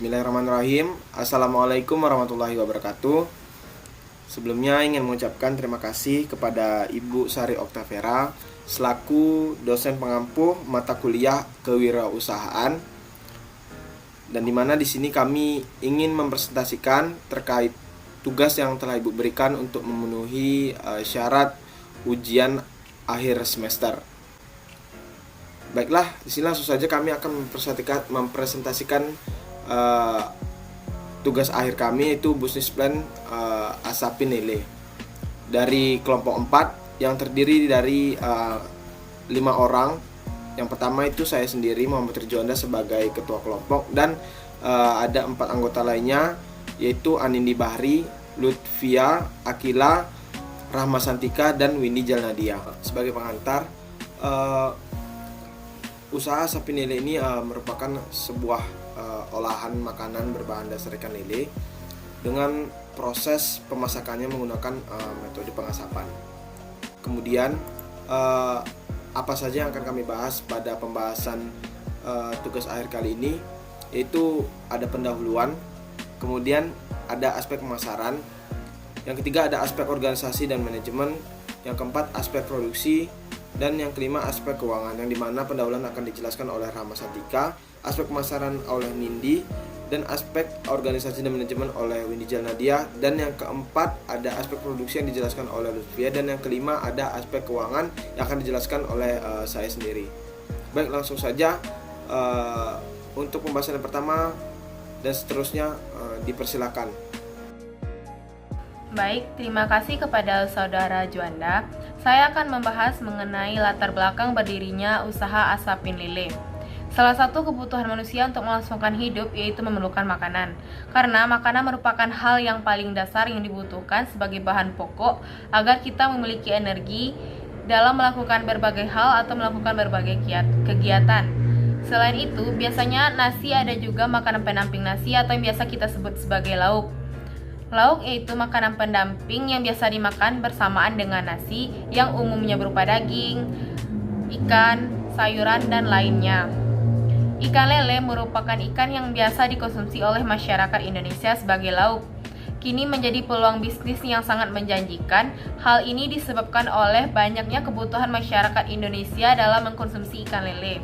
Bismillahirrahmanirrahim. Assalamualaikum warahmatullahi wabarakatuh. Sebelumnya ingin mengucapkan terima kasih kepada Ibu Sari Oktavera selaku dosen pengampu mata kuliah kewirausahaan, dan dimana di sini kami ingin mempresentasikan terkait tugas yang telah Ibu berikan untuk memenuhi syarat ujian akhir semester. Baiklah, di sini langsung saja kami akan mempresentasikan tugas akhir kami, yaitu Business Plan Asapin Lele dari kelompok 4 yang terdiri dari 5 orang. Yang pertama itu saya sendiri, Muhammad Ridjuanda, sebagai ketua kelompok, dan ada 4 anggota lainnya, yaitu Anindi Bahri, Lutfia, Akila, Rahma Santika, dan Windy Jalnadia. Sebagai pengantar, usaha Asapin Lele ini merupakan sebuah olahan makanan berbahan dasar ikan lele dengan proses pemasakannya menggunakan metode pengasapan. Kemudian apa saja yang akan kami bahas pada pembahasan tugas akhir kali ini, yaitu ada pendahuluan, kemudian ada aspek pemasaran, yang ketiga ada aspek organisasi dan manajemen, yang keempat aspek produksi, dan yang kelima aspek keuangan, yang dimana pendahuluan akan dijelaskan oleh Rahma Santika, aspek pemasaran oleh Nindi, dan aspek organisasi dan manajemen oleh Windy Jalnadia, dan yang keempat ada aspek produksi yang dijelaskan oleh Lutfia, dan yang kelima ada aspek keuangan yang akan dijelaskan oleh saya sendiri. Baik, langsung saja untuk pembahasan yang pertama dan seterusnya dipersilakan. Baik, terima kasih kepada Saudara Juanda. Saya akan membahas mengenai latar belakang berdirinya usaha Asapin Lele. Salah satu kebutuhan manusia untuk melangsungkan hidup yaitu memerlukan makanan. Karena makanan merupakan hal yang paling dasar yang dibutuhkan sebagai bahan pokok agar kita memiliki energi dalam melakukan berbagai hal atau melakukan berbagai kegiatan. Selain itu, biasanya nasi ada juga makanan pendamping nasi atau yang biasa kita sebut sebagai lauk. Lauk yaitu makanan pendamping yang biasa dimakan bersamaan dengan nasi, yang umumnya berupa daging, ikan, sayuran, dan lainnya. Ikan lele merupakan ikan yang biasa dikonsumsi oleh masyarakat Indonesia sebagai lauk. Kini menjadi peluang bisnis yang sangat menjanjikan. Hal ini disebabkan oleh banyaknya kebutuhan masyarakat Indonesia dalam mengkonsumsi ikan lele.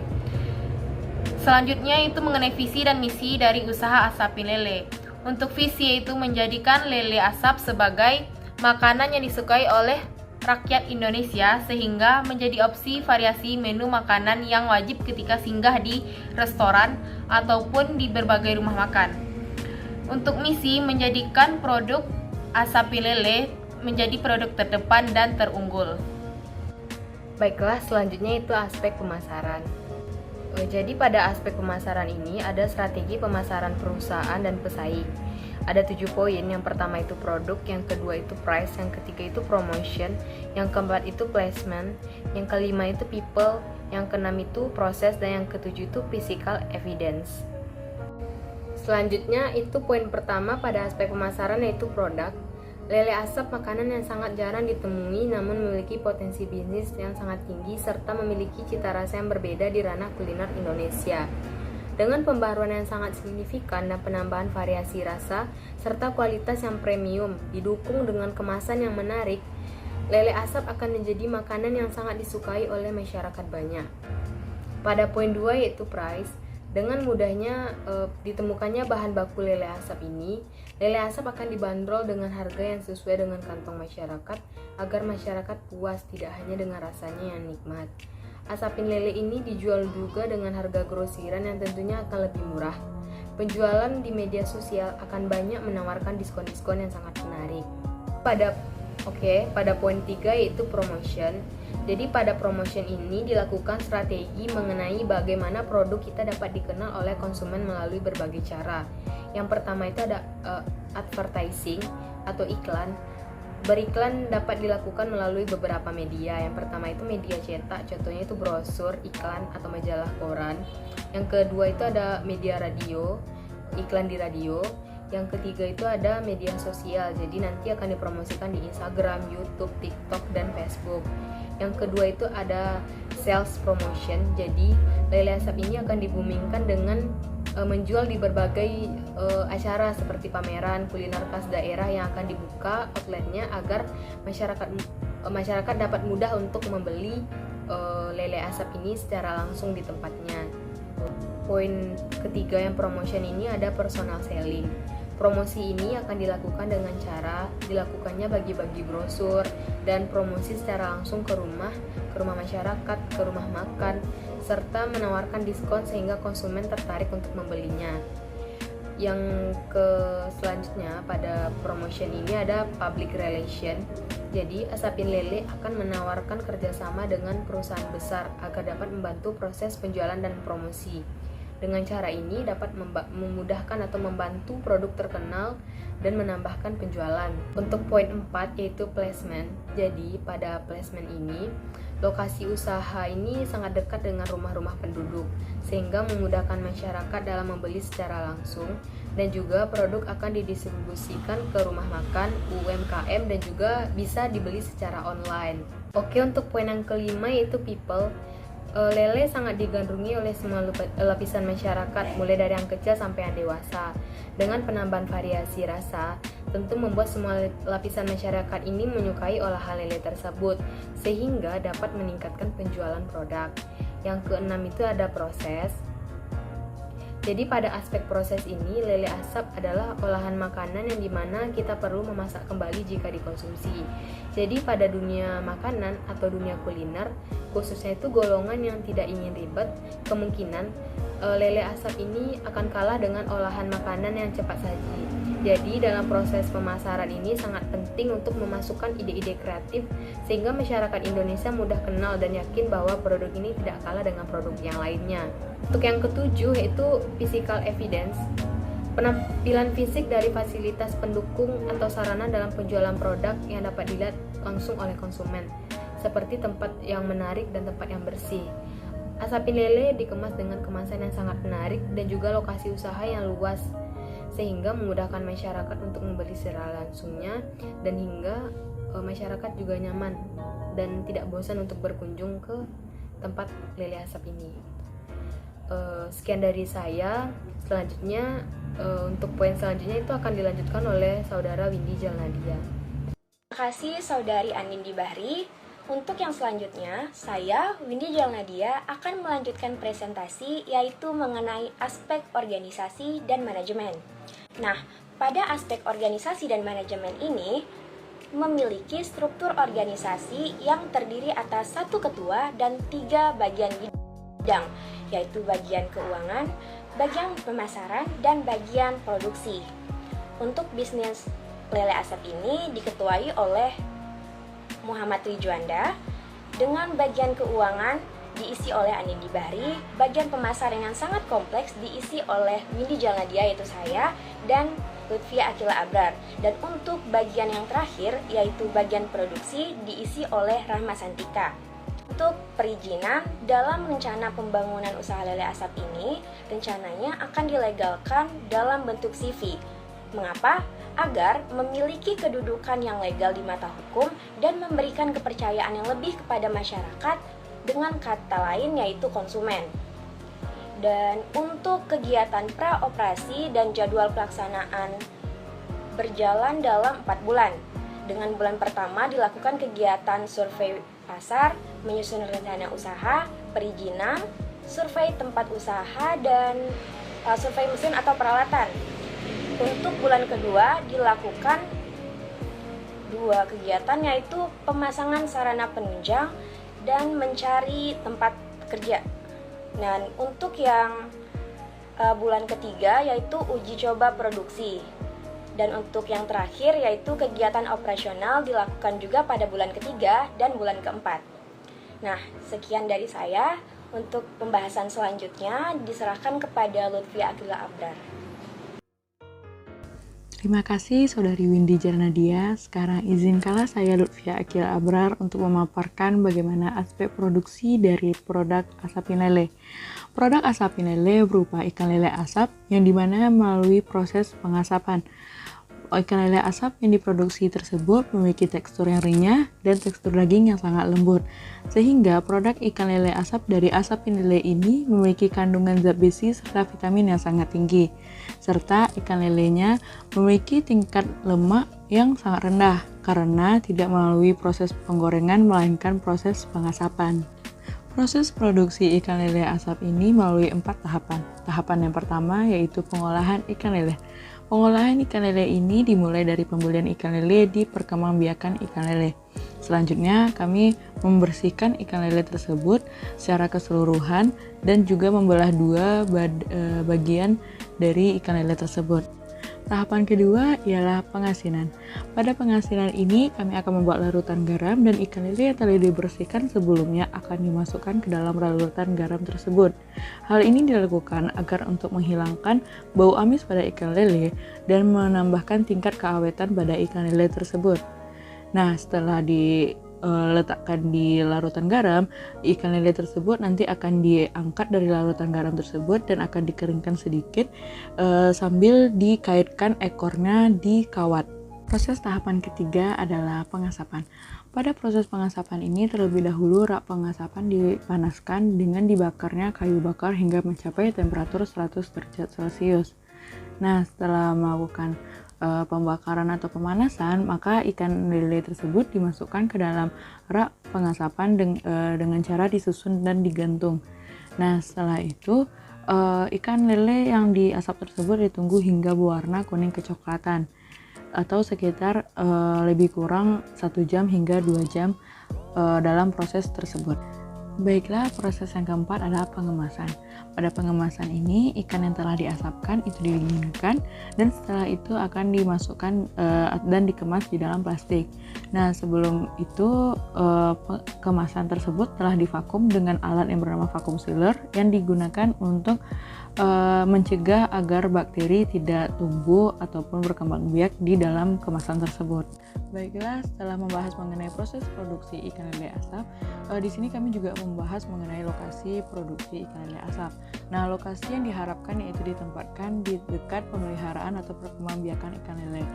Selanjutnya itu mengenai visi dan misi dari usaha Asapin Lele. Untuk visi yaitu menjadikan lele asap sebagai makanan yang disukai oleh rakyat Indonesia, sehingga menjadi opsi variasi menu makanan yang wajib ketika singgah di restoran ataupun di berbagai rumah makan. Untuk misi, menjadikan produk Asapin Lele menjadi produk terdepan dan terunggul. Baiklah, selanjutnya itu aspek pemasaran. Jadi pada aspek pemasaran ini ada strategi pemasaran perusahaan dan pesaing. Ada 7 poin. Yang pertama itu produk, yang kedua itu price, yang ketiga itu promotion, yang keempat itu placement, yang kelima itu people, yang keenam itu proses, dan yang ketujuh itu physical evidence. Selanjutnya itu poin pertama pada aspek pemasaran, yaitu produk. Lele asap makanan yang sangat jarang ditemui namun memiliki potensi bisnis yang sangat tinggi serta memiliki cita rasa yang berbeda di ranah kuliner Indonesia. Dengan pembaruan yang sangat signifikan dan penambahan variasi rasa serta kualitas yang premium didukung dengan kemasan yang menarik, lele asap akan menjadi makanan yang sangat disukai oleh masyarakat banyak. Pada poin 2 yaitu price. Dengan mudahnya ditemukannya bahan baku lele asap ini, lele asap akan dibanderol dengan harga yang sesuai dengan kantong masyarakat agar masyarakat puas tidak hanya dengan rasanya yang nikmat. Asapin lele ini dijual juga dengan harga grosiran yang tentunya akan lebih murah. Penjualan di media sosial akan banyak menawarkan diskon-diskon yang sangat menarik. Pada poin 3 yaitu promotion. Jadi pada promotion ini dilakukan strategi mengenai bagaimana produk kita dapat dikenal oleh konsumen melalui berbagai cara. Yang pertama itu ada advertising atau iklan. Beriklan dapat dilakukan melalui beberapa media. Yang pertama itu media cetak, contohnya itu brosur, iklan atau majalah koran. Yang kedua itu ada media radio, iklan di radio. Yang ketiga itu ada media sosial, jadi nanti akan dipromosikan di Instagram, YouTube, TikTok, dan Facebook. Yang kedua itu ada sales promotion, jadi lele asap ini akan dibumingkan dengan menjual di berbagai acara seperti pameran kuliner khas daerah yang akan dibuka outletnya agar masyarakat dapat mudah untuk membeli lele asap ini secara langsung di tempatnya. Poin ketiga yang promotion ini ada personal selling. Promosi ini akan dilakukan dengan cara dilakukannya bagi-bagi brosur dan promosi secara langsung ke rumah masyarakat, ke rumah makan, serta menawarkan diskon sehingga konsumen tertarik untuk membelinya. Yang selanjutnya pada promotion ini ada public relation. Jadi Asapin Lele akan menawarkan kerjasama dengan perusahaan besar agar dapat membantu proses penjualan dan promosi. Dengan cara ini dapat memudahkan atau membantu produk terkenal dan menambahkan penjualan. Untuk poin 4 yaitu placement. Jadi pada placement ini, lokasi usaha ini sangat dekat dengan rumah-rumah penduduk sehingga memudahkan masyarakat dalam membeli secara langsung, dan juga produk akan didistribusikan ke rumah makan, UMKM, dan juga bisa dibeli secara online. Oke, untuk poin yang kelima yaitu people. Lele sangat digandrungi oleh semua lapisan masyarakat, mulai dari yang kecil sampai yang dewasa. Dengan penambahan variasi rasa, tentu membuat semua lapisan masyarakat ini menyukai olahan lele tersebut, sehingga dapat meningkatkan penjualan produk. Yang keenam itu ada proses. Jadi pada aspek proses ini, lele asap adalah olahan makanan yang dimana kita perlu memasak kembali jika dikonsumsi. Jadi pada dunia makanan atau dunia kuliner, khususnya itu golongan yang tidak ingin ribet, kemungkinan lele asap ini akan kalah dengan olahan makanan yang cepat saji. Jadi dalam proses pemasaran ini sangat penting untuk memasukkan ide-ide kreatif sehingga masyarakat Indonesia mudah kenal dan yakin bahwa produk ini tidak kalah dengan produk yang lainnya. Untuk yang ketujuh yaitu physical evidence. Penampilan fisik dari fasilitas pendukung atau sarana dalam penjualan produk yang dapat dilihat langsung oleh konsumen, seperti tempat yang menarik dan tempat yang bersih. Asapin Lele dikemas dengan kemasan yang sangat menarik dan juga lokasi usaha yang luas, sehingga memudahkan masyarakat untuk membeli secara langsungnya, dan hingga masyarakat juga nyaman dan tidak bosan untuk berkunjung ke tempat lele asap ini. Sekian dari saya. Selanjutnya untuk poin selanjutnya itu akan dilanjutkan oleh saudara Windy Jalnadia. Terima kasih saudari Anindi Bahri. Untuk yang selanjutnya, saya Windy Jalnadia akan melanjutkan presentasi yaitu mengenai aspek organisasi dan manajemen. Nah, pada aspek organisasi dan manajemen ini memiliki struktur organisasi yang terdiri atas 1 ketua dan 3 bagian bidang, yaitu bagian keuangan, bagian pemasaran, dan bagian produksi. Untuk bisnis lele asap ini diketuai oleh Muhammad Rijuanda, dengan bagian keuangan diisi oleh Anindi Bahri, bagian pemasaran yang sangat kompleks diisi oleh Windy Jalnadia yaitu saya, dan Lutfia Akila Abrar. Dan untuk bagian yang terakhir yaitu bagian produksi diisi oleh Rahma Santika. Untuk perizinan, dalam rencana pembangunan usaha lele asap ini rencananya akan dilegalkan dalam bentuk CV. Mengapa? Agar memiliki kedudukan yang legal di mata hukum dan memberikan kepercayaan yang lebih kepada masyarakat, dengan kata lain yaitu konsumen. Dan untuk kegiatan pra-operasi dan jadwal pelaksanaan berjalan dalam 4 bulan. Dengan bulan pertama dilakukan kegiatan survei pasar, menyusun rencana usaha, perizinan, survei tempat usaha, dan survei mesin atau peralatan. Untuk bulan kedua dilakukan 2 kegiatan yaitu pemasangan sarana penunjang dan mencari tempat kerja. Dan untuk yang bulan ketiga yaitu uji coba produksi. Dan untuk yang terakhir yaitu kegiatan operasional dilakukan juga pada bulan ketiga dan bulan keempat. Nah, sekian dari saya. Untuk pembahasan selanjutnya diserahkan kepada Lutfia Akila Abrar. Terima kasih Saudari Windy Jalnadia. Sekarang izinkanlah saya Lutfia Akila Abrar untuk memaparkan bagaimana aspek produksi dari produk Asapin Lele. Produk Asapin Lele berupa ikan lele asap yang dimana melalui proses pengasapan. Ikan lele asap yang diproduksi tersebut memiliki tekstur yang renyah dan tekstur daging yang sangat lembut, sehingga produk ikan lele asap dari Asapin Lele ini memiliki kandungan zat besi serta vitamin yang sangat tinggi, serta ikan lelenya memiliki tingkat lemak yang sangat rendah karena tidak melalui proses penggorengan melainkan proses pengasapan. Proses produksi ikan lele asap ini melalui 4 tahapan. Tahapan yang pertama yaitu pengolahan ikan lele. Pengolahan ikan lele ini dimulai dari pembelian ikan lele di perkembangbiakan ikan lele. Selanjutnya, kami membersihkan ikan lele tersebut secara keseluruhan dan juga membelah dua bagian dari ikan lele tersebut. Tahapan kedua ialah pengasinan. Pada pengasinan ini, kami akan membuat larutan garam dan ikan lele yang telah dibersihkan sebelumnya akan dimasukkan ke dalam larutan garam tersebut. Hal ini dilakukan agar untuk menghilangkan bau amis pada ikan lele dan menambahkan tingkat keawetan pada ikan lele tersebut. Nah, setelah diletakkan di larutan garam, ikan lele tersebut nanti akan diangkat dari larutan garam tersebut dan akan dikeringkan sedikit sambil dikaitkan ekornya di kawat. Proses tahapan ketiga adalah pengasapan. Pada proses pengasapan ini terlebih dahulu rak pengasapan dipanaskan dengan dibakarnya kayu bakar hingga mencapai temperatur 100 derajat Celcius. Nah, setelah melakukan pembakaran atau pemanasan, maka ikan lele tersebut dimasukkan ke dalam rak pengasapan dengan cara disusun dan digantung. Nah, setelah itu ikan lele yang diasap tersebut ditunggu hingga berwarna kuning kecoklatan atau sekitar lebih kurang 1 jam hingga 2 jam dalam proses tersebut. Baiklah, proses yang keempat adalah pengemasan. Pada pengemasan ini, ikan yang telah diasapkan itu didinginkan dan setelah itu akan dimasukkan dan dikemas di dalam plastik. Nah, sebelum itu kemasan tersebut telah divakum dengan alat yang bernama vacuum sealer yang digunakan untuk mencegah agar bakteri tidak tumbuh ataupun berkembang biak di dalam kemasan tersebut. Baiklah, setelah membahas mengenai proses produksi ikan lele asap, di sini kami juga membahas mengenai lokasi produksi ikan lele asap. Nah, lokasi yang diharapkan yaitu ditempatkan di dekat pemeliharaan atau perkembangbiakan ikan lele.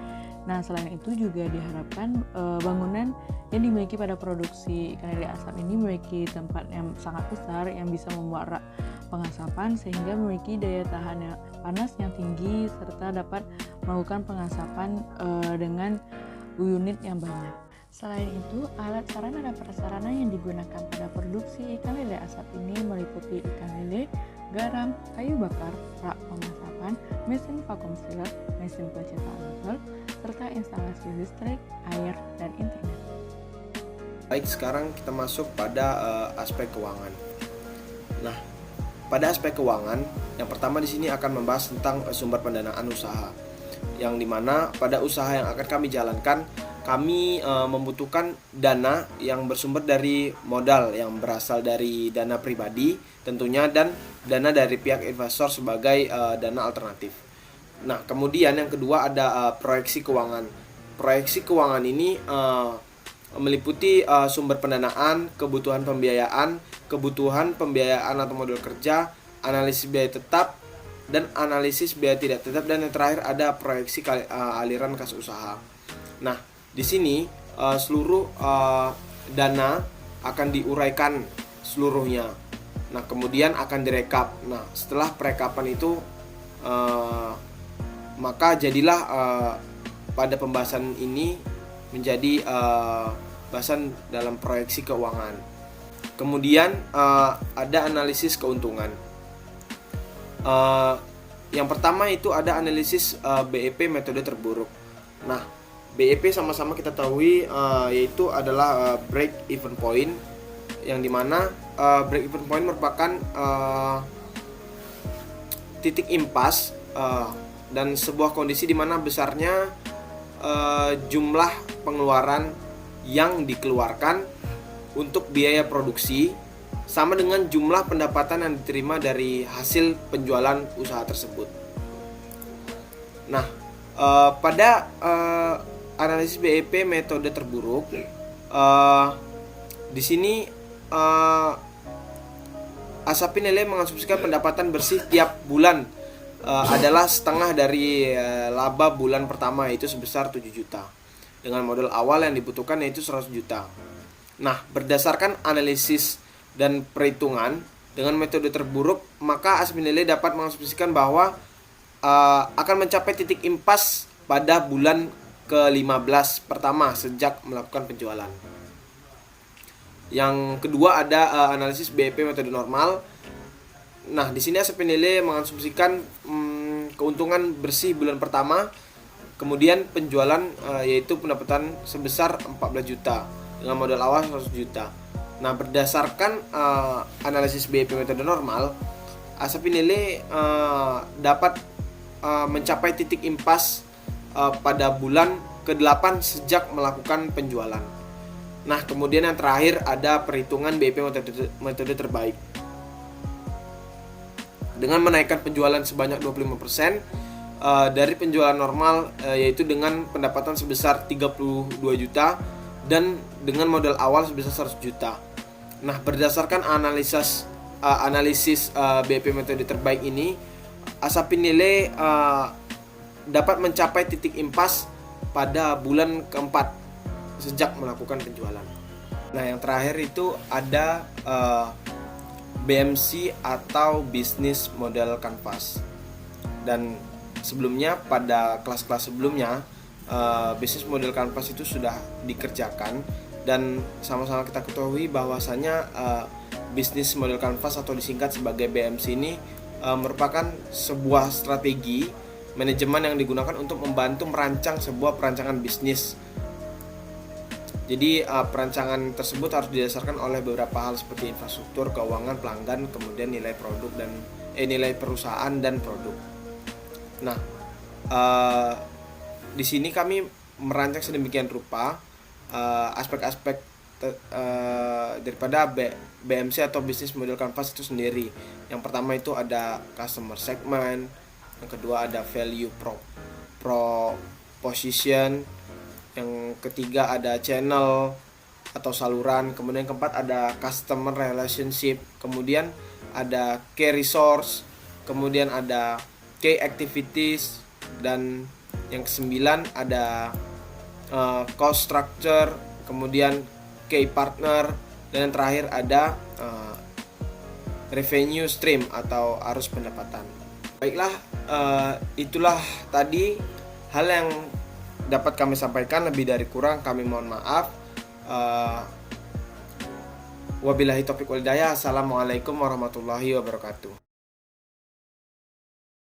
Nah, selain itu juga diharapkan bangunan yang dimiliki pada produksi ikan lele asap ini memiliki tempat yang sangat besar yang bisa membuat rak pengasapan sehingga memiliki daya tahan panas yang tinggi serta dapat melakukan pengasapan dengan unit yang banyak. Selain itu, alat sarana dan prasarana yang digunakan pada produksi ikan lele asap ini meliputi ikan lele, garam, kayu bakar, rak pengasapan, mesin vacuum sealer, mesin pencetak botol, serta instalasi listrik, air, dan internet. Baik, sekarang kita masuk pada aspek keuangan. Nah, pada aspek keuangan, yang pertama di sini akan membahas tentang sumber pendanaan usaha. Yang dimana pada usaha yang akan kami jalankan, kami membutuhkan dana yang bersumber dari modal yang berasal dari dana pribadi tentunya dan dana dari pihak investor sebagai dana alternatif. Nah, kemudian yang kedua ada proyeksi keuangan. Proyeksi keuangan ini meliputi sumber pendanaan, kebutuhan pembiayaan atau modal kerja, analisis biaya tetap, dan analisis biaya tidak tetap, dan yang terakhir ada proyeksi aliran kas usaha. Nah, di sini seluruh dana akan diuraikan seluruhnya. Nah, kemudian akan direkap. Nah, setelah perekapan itu maka jadilah pada pembahasan ini menjadi bahasan dalam proyeksi keuangan. Kemudian ada analisis keuntungan. Yang pertama itu ada analisis BEP metode terburuk. Nah, BEP sama-sama kita tahu yaitu adalah break even point, yang dimana break even point merupakan titik impas dan sebuah kondisi di mana besarnya jumlah pengeluaran yang dikeluarkan untuk biaya produksi sama dengan jumlah pendapatan yang diterima dari hasil penjualan usaha tersebut. Nah, pada analisis BEP metode terburuk, di sini Asapin Lele mengasumsikan pendapatan bersih tiap bulan adalah setengah dari laba bulan pertama, yaitu sebesar 7 juta. Dengan modal awal yang dibutuhkan yaitu 100 juta. Nah, berdasarkan analisis dan perhitungan dengan metode terburuk, maka Aspen Lele dapat mengasumsikan bahwa akan mencapai titik impas pada bulan ke-15 pertama sejak melakukan penjualan. Yang kedua ada analisis BEP metode normal. Nah, di sini Aspen Lele mengasumsikan keuntungan bersih bulan pertama, kemudian penjualan yaitu pendapatan sebesar 14 juta dengan modal awal 100 juta. Nah, berdasarkan analisis BEP metode normal, Aspen Lele dapat mencapai titik impas pada bulan ke-8 sejak melakukan penjualan. Nah, kemudian yang terakhir ada perhitungan BEP metode terbaik. Dengan menaikkan penjualan sebanyak 25% dari penjualan normal, yaitu dengan pendapatan sebesar 32 juta dan dengan modal awal sebesar 100 juta. Nah, berdasarkan analisis BEP metode terbaik ini, Aspen Lele dapat mencapai titik impas pada bulan keempat sejak melakukan penjualan. Nah, yang terakhir itu ada BMC atau Business Model Canvas. Dan sebelumnya pada kelas-kelas sebelumnya Business Model Canvas itu sudah dikerjakan, dan sama-sama kita ketahui bahwasanya Business Model Canvas atau disingkat sebagai BMC ini merupakan sebuah strategi manajemen yang digunakan untuk membantu merancang sebuah perancangan bisnis. Jadi perancangan tersebut harus didasarkan oleh beberapa hal seperti infrastruktur, keuangan, pelanggan, kemudian nilai produk dan nilai perusahaan dan produk. Nah, di sini kami merancang sedemikian rupa aspek-aspek daripada BMC atau Business Model Canvas itu sendiri. Yang pertama itu ada customer segment, yang kedua ada value proposition, yang ketiga ada channel atau saluran, kemudian yang keempat ada customer relationship, kemudian ada key resource, kemudian ada key activities, dan yang kesembilan ada cost structure, kemudian key partner, dan yang terakhir ada revenue stream atau arus pendapatan. Baiklah, itulah tadi hal yang dapat kami sampaikan. Lebih dari kurang kami mohon maaf. Wabillahi taufiq wal hidayah. Assalamualaikum warahmatullahi wabarakatuh.